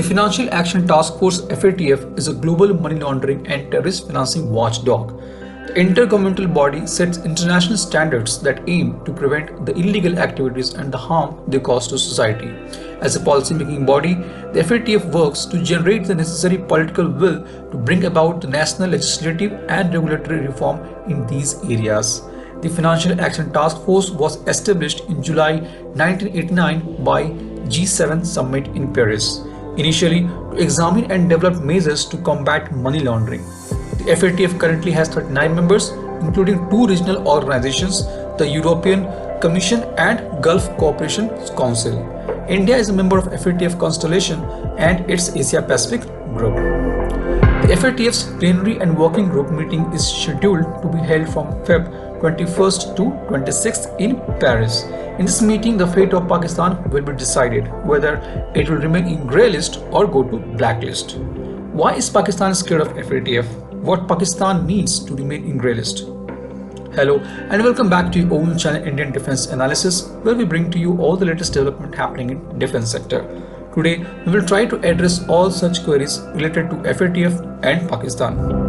The Financial Action Task Force (FATF) is a global money laundering and terrorist financing watchdog. The intergovernmental body sets international standards that aim to prevent the illegal activities and the harm they cause to society. As a policy-making body, the FATF works to generate the necessary political will to bring about the national legislative and regulatory reform in these areas. The Financial Action Task Force was established in July 1989 by G7 summit in Paris, initially to examine and develop measures to combat money laundering. The FATF currently has 39 members, including two regional organizations, the European Commission and Gulf Cooperation Council. India is a member of FATF Constellation and its Asia Pacific Group. The FATF's plenary and working group meeting is scheduled to be held from Feb 21st to 26th in Paris. In this meeting, the fate of Pakistan will be decided, whether it will remain in grey list or go to blacklist. Why is Pakistan scared of FATF? What Pakistan needs to remain in grey list? Hello and welcome back to your own channel Indian Defense Analysis, where we bring to you all the latest development happening in defense sector. Today, we will try to address all such queries related to FATF and Pakistan.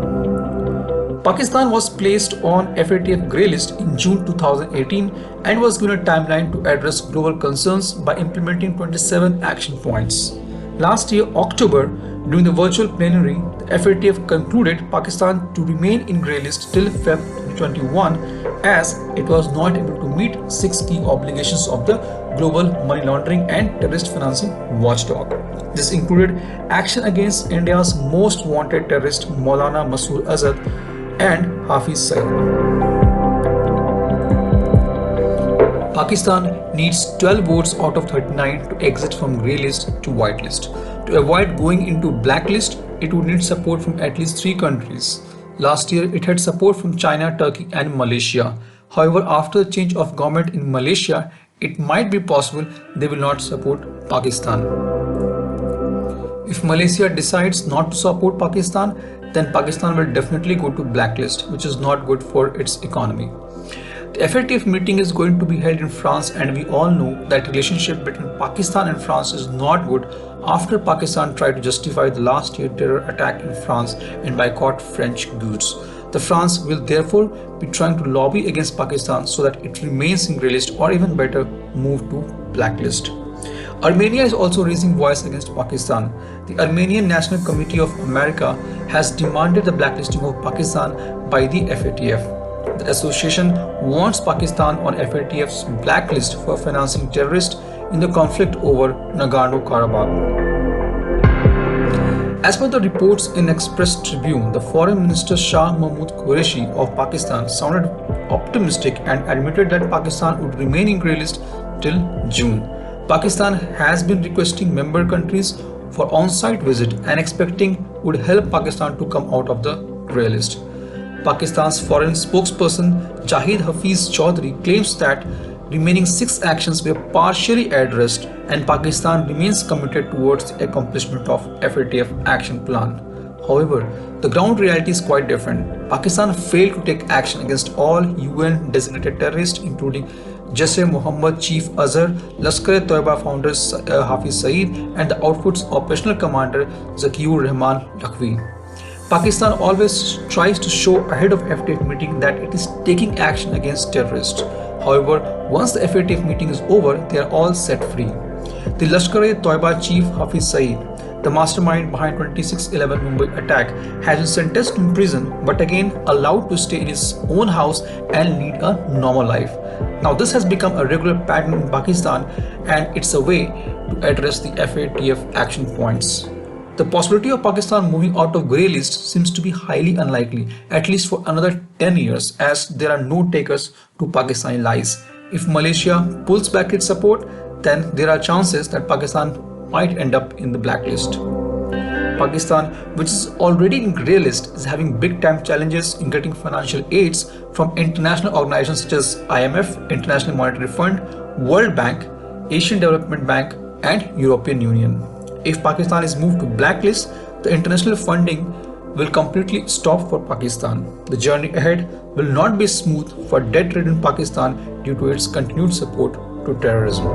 Pakistan was placed on FATF grey list in June 2018 and was given a timeline to address global concerns by implementing 27 action points. Last year, October, during the virtual plenary, the FATF concluded Pakistan to remain in grey list till Feb 2021 as it was not able to meet 6 key obligations of the Global Money Laundering and Terrorist Financing Watchdog. This included action against India's most wanted terrorist Maulana Masood Azhar and Hafiz Saeed. Pakistan needs 12 votes out of 39 to exit from grey list to white list. To avoid going into blacklist, it would need support from at least 3 countries. Last year, it had support from China, Turkey and Malaysia. However, after the change of government in Malaysia, it might be possible they will not support Pakistan. If Malaysia decides not to support Pakistan, then Pakistan will definitely go to blacklist, which is not good for its economy. The FATF meeting is going to be held in France, and we all know that relationship between Pakistan and France is not good after Pakistan tried to justify the last year terror attack in France and boycott French goods. The France will therefore be trying to lobby against Pakistan so that it remains in grey list, or even better, move to blacklist. Armenia is also raising voice against Pakistan. The Armenian National Committee of America has demanded the blacklisting of Pakistan by the FATF. The association wants Pakistan on FATF's blacklist for financing terrorists in the conflict over Nagorno-Karabakh. As per the reports in Express Tribune, the Foreign Minister Shah Mahmood Qureshi of Pakistan sounded optimistic and admitted that Pakistan would remain in grey list till June. Pakistan has been requesting member countries for on-site visit and expecting would help Pakistan to come out of the grey list. Pakistan's foreign spokesperson Jahid Hafiz Chaudhry claims that remaining 6 actions were partially addressed and Pakistan remains committed towards the accomplishment of FATF action plan. However, the ground reality is quite different. Pakistan failed to take action against all UN designated terrorists, including Jaish-e-Mohammed Chief Azhar, Lashkar-e-Toiba founder Hafiz Saeed, and the outfit's operational commander Zakiur Rahman Lakhvi. Pakistan always tries to show ahead of FATF meeting that it is taking action against terrorists. However, once the FATF meeting is over, they are all set free. The Lashkar-e-Toiba chief Hafiz Saeed, the mastermind behind 26/11 Mumbai attack, has been sentenced to prison but again allowed to stay in his own house and lead a normal life. Now this has become a regular pattern in Pakistan, and it's a way to address the FATF action points. The possibility of Pakistan moving out of grey list seems to be highly unlikely, at least for another 10 years, as there are no takers to Pakistani lies. If Malaysia pulls back its support, then there are chances that Pakistan might end up in the blacklist. Pakistan, which is already in grey list, is having big time challenges in getting financial aids from international organizations such as IMF, International Monetary Fund, World Bank, Asian Development Bank and European Union. If Pakistan is moved to blacklist, the international funding will completely stop for Pakistan. The journey ahead will not be smooth for debt-ridden Pakistan due to its continued support to terrorism.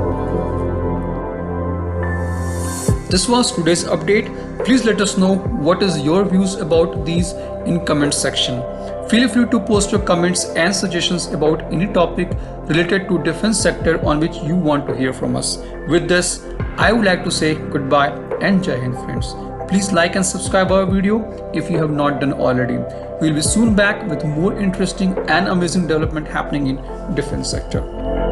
This was today's update. Please let us know what is your views about these in comment section. Feel free to post your comments and suggestions about any topic related to defense sector on which you want to hear from us. With this, I would like to say goodbye and Jai Hind friends. Please like and subscribe our video if you have not done already. We will be soon back with more interesting and amazing development happening in defense sector.